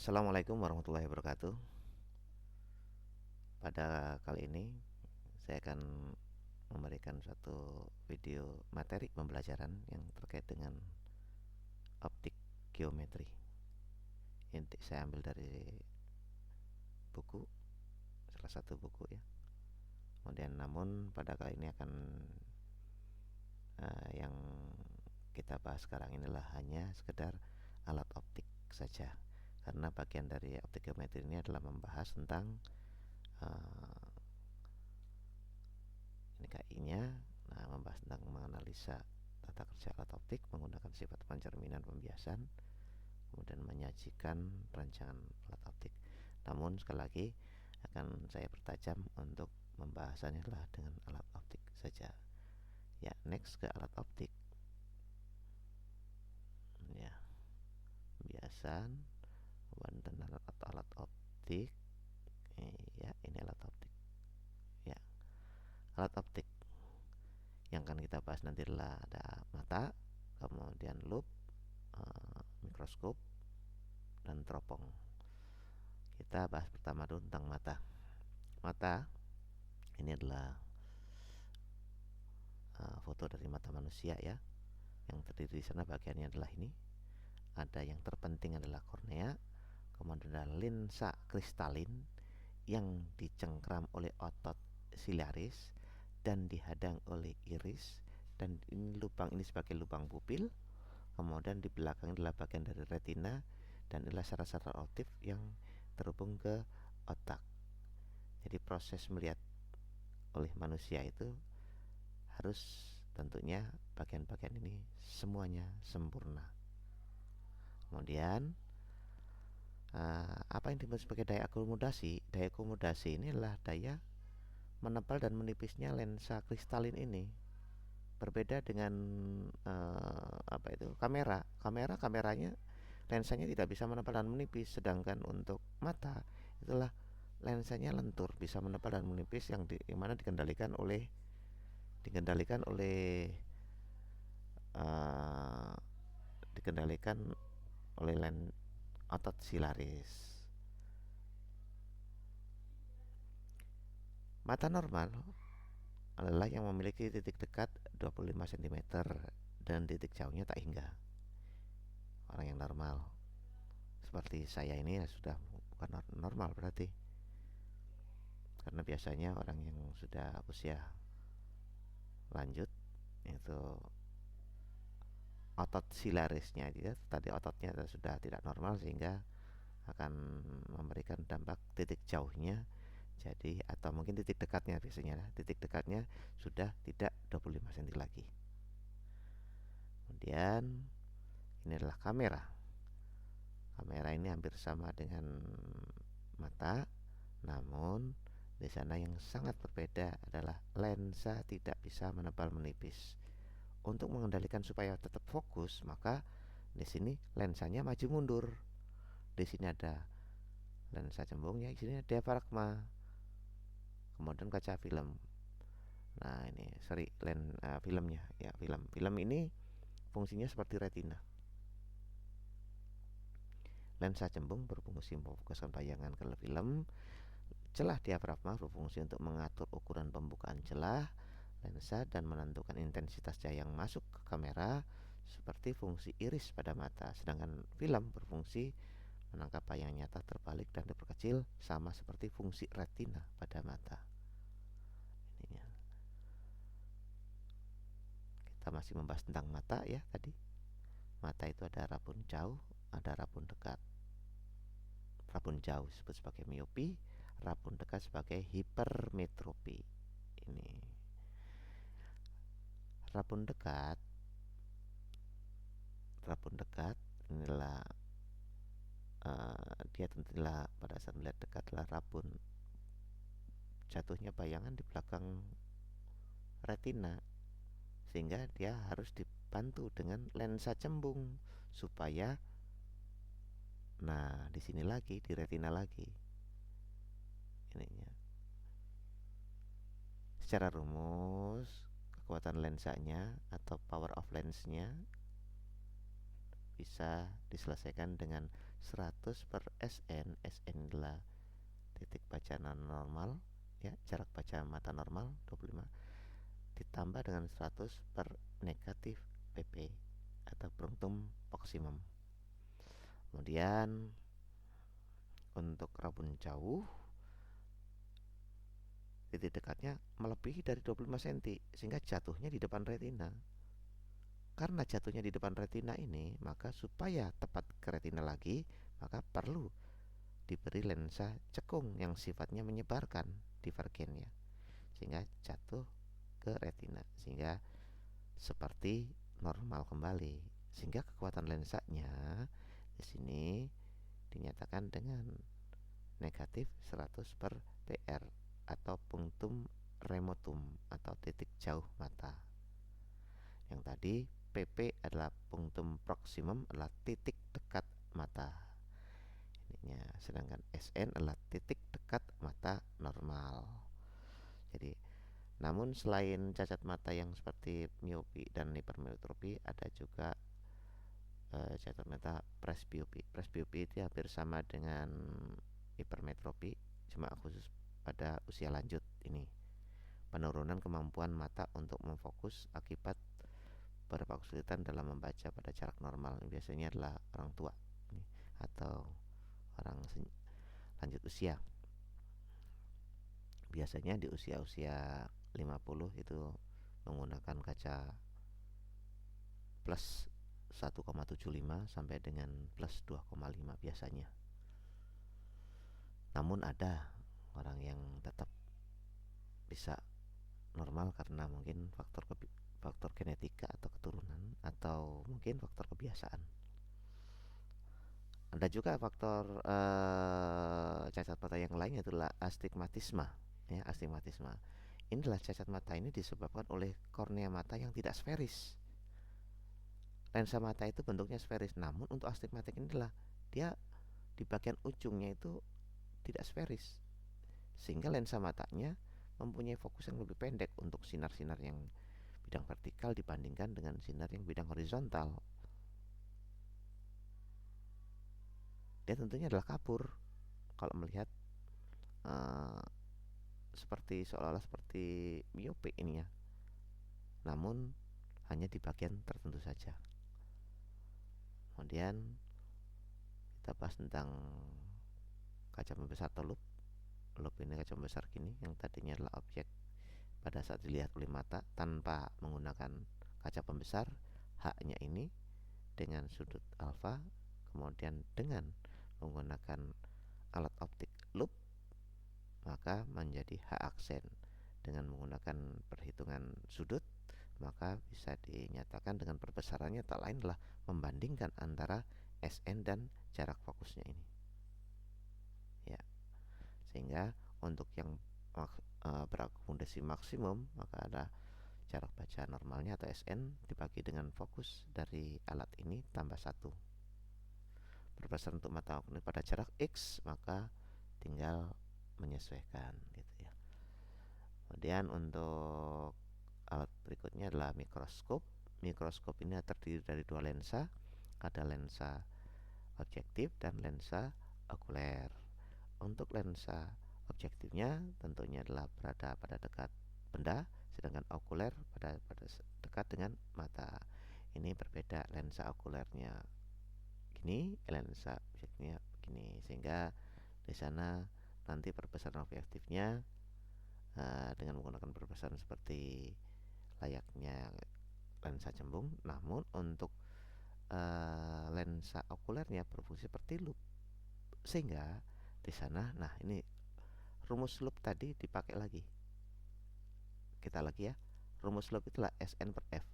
Assalamualaikum warahmatullahi wabarakatuh. Pada kali ini saya akan memberikan suatu video materi pembelajaran yang terkait dengan optik geometri. Ini saya ambil dari buku, salah satu buku ya. Kemudian namun pada kali ini akan yang kita bahas sekarang inilah hanya sekedar alat optik saja, karena bagian dari optik geometri ini adalah membahas tentang ini KI-nya, membahas tentang menganalisa tata kerja alat optik menggunakan sifat pencerminan pembiasan, kemudian menyajikan perancangan alat optik. Namun sekali lagi akan saya pertajam untuk pembahasannya adalah dengan alat optik saja. Ya, next ke alat optik. Ya, pembiasan, dan alat optik. Ya, ini alat optik. Ya, alat optik yang akan kita bahas nanti adalah ada mata, kemudian loop, mikroskop, dan teropong. Kita bahas pertama dulu tentang mata. Mata ini adalah foto dari mata manusia ya. Yang terdiri di sana bagiannya adalah ini. Ada yang terpenting adalah kornea, kemudian ada lensa kristalin yang dicengkram oleh otot siliaris dan dihadang oleh iris, dan ini lubang ini sebagai lubang pupil. Kemudian di belakang adalah bagian dari retina, dan inilah saraf-saraf optik yang terhubung ke otak. Jadi proses melihat oleh manusia itu harus tentunya bagian-bagian ini semuanya sempurna. Kemudian apa yang dimaksud sebagai daya akomodasi? Daya akomodasi ini adalah daya menebal dan menipisnya lensa kristalin ini. Berbeda dengan kameranya lensanya tidak bisa menebal dan menipis, sedangkan untuk mata itulah lensanya lentur, bisa menebal dan menipis, yang mana dikendalikan oleh uh, dikendalikan oleh otot silaris. Mata normal adalah yang memiliki titik dekat 25 cm dan titik jauhnya tak hingga. Orang yang normal seperti saya ini ya sudah bukan normal berarti, karena biasanya orang yang sudah usia lanjut itu otot silarisnya tadi ototnya sudah tidak normal, sehingga akan memberikan dampak titik jauhnya jadi, atau mungkin titik dekatnya, biasanya titik dekatnya sudah tidak 25 cm lagi. Kemudian ini adalah kamera. Kamera ini hampir sama dengan mata, namun di sana yang sangat berbeda adalah lensa tidak bisa menebal menipis. Untuk mengendalikan supaya tetap fokus, maka di sini lensanya maju mundur. Di sini ada lensa cembungnya, di sini ada diafragma, kemudian kaca film. Nah ini filmnya ya, film ini fungsinya seperti retina. Lensa cembung berfungsi memfokuskan bayangan ke film. Celah diafragma berfungsi untuk mengatur ukuran pembukaan celah lensa dan menentukan intensitas cahaya yang masuk ke kamera, seperti fungsi iris pada mata. Sedangkan film berfungsi menangkap bayangan nyata terbalik dan diperkecil, sama seperti fungsi retina pada mata. Ininya. Kita masih membahas tentang mata ya tadi. Mata itu ada rabun jauh, ada rabun dekat. Rabun jauh disebut sebagai miopi, rabun dekat sebagai hipermetropi. Ini rabun dekat inilah dia tentulah pada saat melihat dekatlah rabun jatuhnya bayangan di belakang retina, sehingga dia harus dibantu dengan lensa cembung supaya di sini lagi, di retina lagi ininya. Secara rumus kekuatan lensanya atau power of lensnya bisa diselesaikan dengan 100 per SN. SN adalah titik baca normal ya, jarak baca mata normal 25 ditambah dengan 100 per negatif PP atau punktum maksimum. Kemudian untuk rabun jauh, titik dekatnya melebihi dari 25 cm sehingga jatuhnya di depan retina. Karena jatuhnya di depan retina ini, maka supaya tepat ke retina lagi, maka perlu diberi lensa cekung yang sifatnya menyebarkan divergennya sehingga jatuh ke retina, sehingga seperti normal kembali. Sehingga kekuatan lensanya di sini dinyatakan dengan negatif 100 per PR atau punktum remotum atau titik jauh mata. Yang tadi PP adalah punktum proximum, adalah titik dekat mata. Ininya, sedangkan SN adalah titik dekat mata normal. Jadi, namun selain cacat mata yang seperti miopi dan hipermetropi, ada juga cacat mata presbiopi. Presbiopi itu hampir sama dengan hipermetropi, cuma khusus pada usia lanjut ini. Penurunan kemampuan mata untuk memfokus akibat beberapa kesulitan dalam membaca pada jarak normal. Biasanya adalah orang tua atau orang lanjut usia. Biasanya di usia-usia 50 itu menggunakan kaca plus 1,75 sampai dengan plus 2,5 biasanya. Namun ada orang yang tetap bisa normal karena mungkin faktor genetika atau keturunan atau mungkin faktor kebiasaan. Ada juga faktor cacat mata yang lain, yaitu astigmatisme ya, astigmatisme. Inilah cacat mata ini disebabkan oleh kornea mata yang tidak sferis. Lensa mata itu bentuknya sferis, namun untuk astigmatik inilah dia di bagian ujungnya itu tidak sferis, sehingga lensa matanya mempunyai fokus yang lebih pendek untuk sinar-sinar yang bidang vertikal dibandingkan dengan sinar yang bidang horizontal. Dia tentunya adalah kabur kalau melihat seolah-olah seperti miope ini ya, namun hanya di bagian tertentu saja. Kemudian kita bahas tentang kaca pembesar atau loop. Loop ini kaca pembesar gini, yang tadinya adalah objek pada saat dilihat oleh mata tanpa menggunakan kaca pembesar, H-nya ini dengan sudut alfa, kemudian dengan menggunakan alat optik loop maka menjadi H aksen. Dengan menggunakan perhitungan sudut, maka bisa dinyatakan dengan perbesarannya tak lain adalah membandingkan antara SN dan jarak fokusnya ini ya. Sehingga untuk yang berakomodasi maksimum, maka ada jarak baca normalnya atau SN dibagi dengan fokus dari alat ini tambah 1. Berbasar untuk mata pada jarak X, maka tinggal menyesuaikan gitu ya. Kemudian untuk alat berikutnya adalah mikroskop. Mikroskop ini terdiri dari 2 lensa, ada lensa objektif dan lensa okuler. Untuk lensa objektifnya tentunya adalah berada pada dekat benda, sedangkan okuler pada dekat dengan mata. Ini berbeda, lensa okulernya gini, lensa objektifnya begini, sehingga di sana nanti perbesaran objektifnya dengan menggunakan perbesaran seperti layaknya lensa cembung, namun untuk lensa okulernya berfungsi seperti loop, sehingga di sana, nah ini rumus loop tadi dipakai lagi. Kita lagi ya, rumus loop itulah SN per F.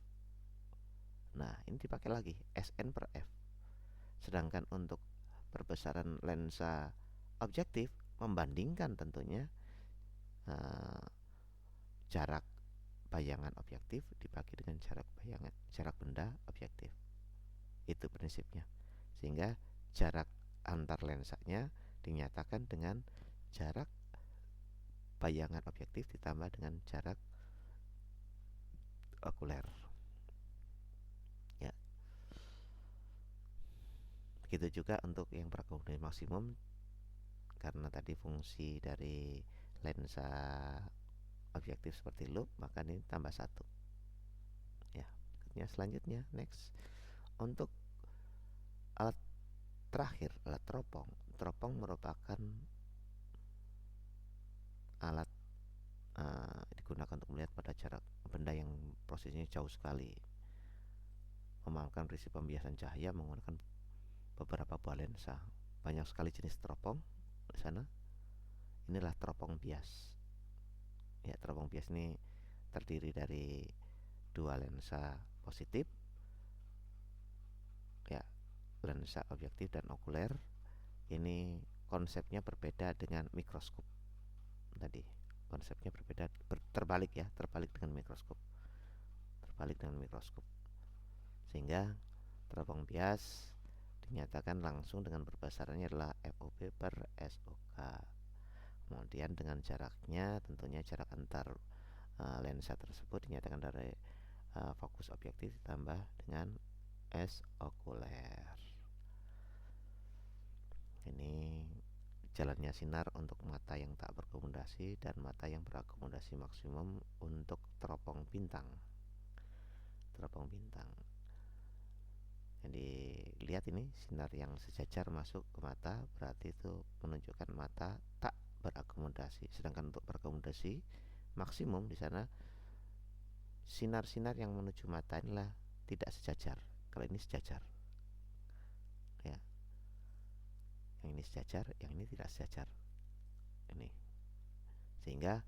Nah ini dipakai lagi SN per F. Sedangkan untuk perbesaran lensa objektif membandingkan tentunya jarak bayangan objektif dibagi dengan jarak benda objektif. Itu prinsipnya. Sehingga jarak antar lensanya dinyatakan dengan jarak bayangan objektif ditambah dengan jarak okuler ya. Begitu juga untuk yang berakomodasi maksimum, karena tadi fungsi dari lensa objektif seperti loop, maka ini tambah satu. Ya, berikutnya selanjutnya next. Untuk alat terakhir, alat teropong. Teropong merupakan alat digunakan untuk melihat pada jarak benda yang posisinya jauh sekali. Memahamkan prinsip pembiasan cahaya menggunakan beberapa buah lensa. Banyak sekali jenis teropong di sana. Inilah teropong bias. Ya, teropong bias ini terdiri dari dua lensa positif, ya, lensa objektif dan okuler. Ini konsepnya berbeda dengan mikroskop tadi. Konsepnya berbeda, terbalik ya, terbalik dengan mikroskop. Sehingga teropong bias dinyatakan langsung dengan berbasarnya adalah FOV per SOK. Kemudian dengan jaraknya, tentunya jarak antar lensa tersebut dinyatakan dari fokus objektif ditambah dengan S okuler. Ini jalannya sinar untuk mata yang tak berakomodasi dan mata yang berakomodasi maksimum untuk teropong bintang. Jadi lihat ini sinar yang sejajar masuk ke mata, berarti itu menunjukkan mata tak berakomodasi. Sedangkan untuk berakomodasi maksimum di sana, sinar-sinar yang menuju mata inilah tidak sejajar. Kalau ini sejajar, ya. Yang ini sejajar, yang ini tidak sejajar. Ini. Sehingga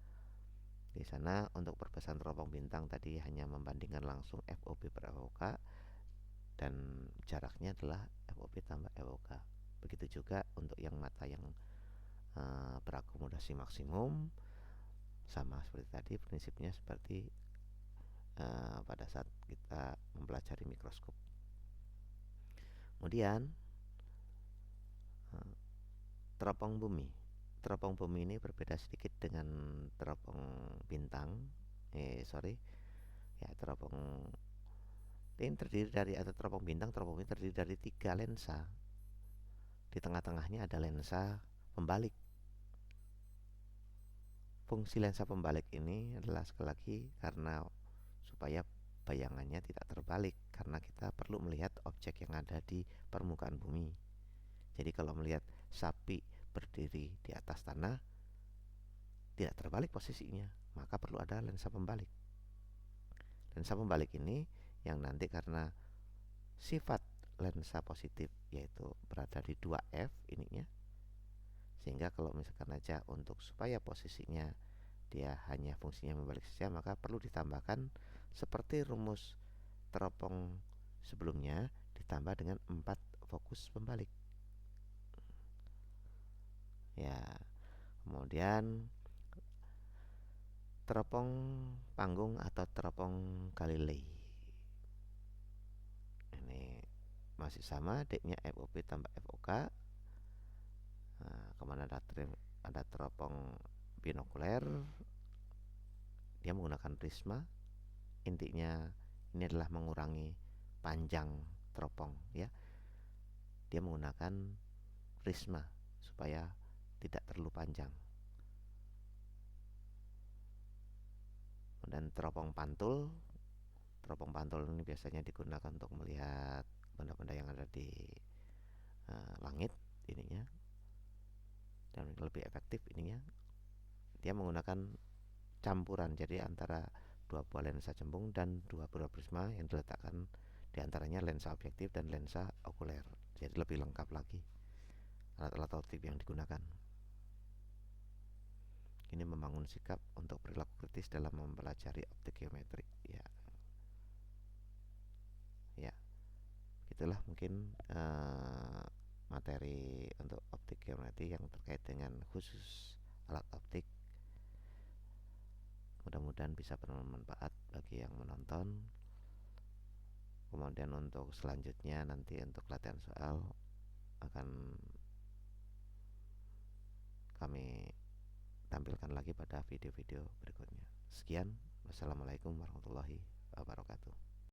di sana untuk perbesaran teropong bintang tadi hanya membandingkan langsung FOV per FOK, dan jaraknya adalah FOV tambah FOK. Begitu juga untuk yang mata yang berakomodasi maksimum, sama seperti tadi, prinsipnya seperti pada saat kita mempelajari mikroskop. Kemudian teropong bumi. Teropong bumi ini berbeda sedikit dengan teropong bintang. Teropong ini terdiri dari, atau teropong bintang, teropong ini terdiri dari 3 lensa. Di tengah-tengahnya ada lensa pembalik. Fungsi lensa pembalik ini adalah sekali lagi karena supaya bayangannya tidak terbalik, karena kita perlu melihat objek yang ada di permukaan bumi. Jadi kalau melihat sapi berdiri di atas tanah tidak terbalik posisinya, maka perlu ada lensa pembalik. Lensa pembalik ini yang nanti karena sifat lensa positif yaitu berada di 2F ininya, sehingga kalau misalkan aja untuk supaya posisinya dia hanya fungsinya membalik saja, maka perlu ditambahkan seperti rumus teropong sebelumnya, ditambah dengan 4 fokus pembalik. Ya, kemudian teropong panggung atau teropong Galilei. Ini masih sama, D-nya FOV tambah FOK. Nah, kemudian ada teropong binokuler, dia menggunakan prisma. Intinya ini adalah mengurangi panjang teropong, ya. Dia menggunakan prisma supaya tidak terlalu panjang. Dan teropong pantul ini biasanya digunakan untuk melihat benda-benda yang ada di langit ininya, dan lebih efektif ininya. Dia menggunakan campuran, jadi antara 2 buah lensa cembung dan 2 buah prisma yang diletakkan diantaranya lensa objektif dan lensa okuler. Jadi lebih lengkap lagi alat-alat optik yang digunakan. Ini membangun sikap untuk perilaku kritis dalam mempelajari optik geometri. Ya, itulah mungkin materi untuk optik geometri yang terkait dengan khusus alat optik. Mudah-mudahan bisa bermanfaat bagi yang menonton. Kemudian untuk selanjutnya nanti untuk latihan soal akan kami tampilkan lagi pada video-video berikutnya. Sekian, wassalamualaikum warahmatullahi wabarakatuh.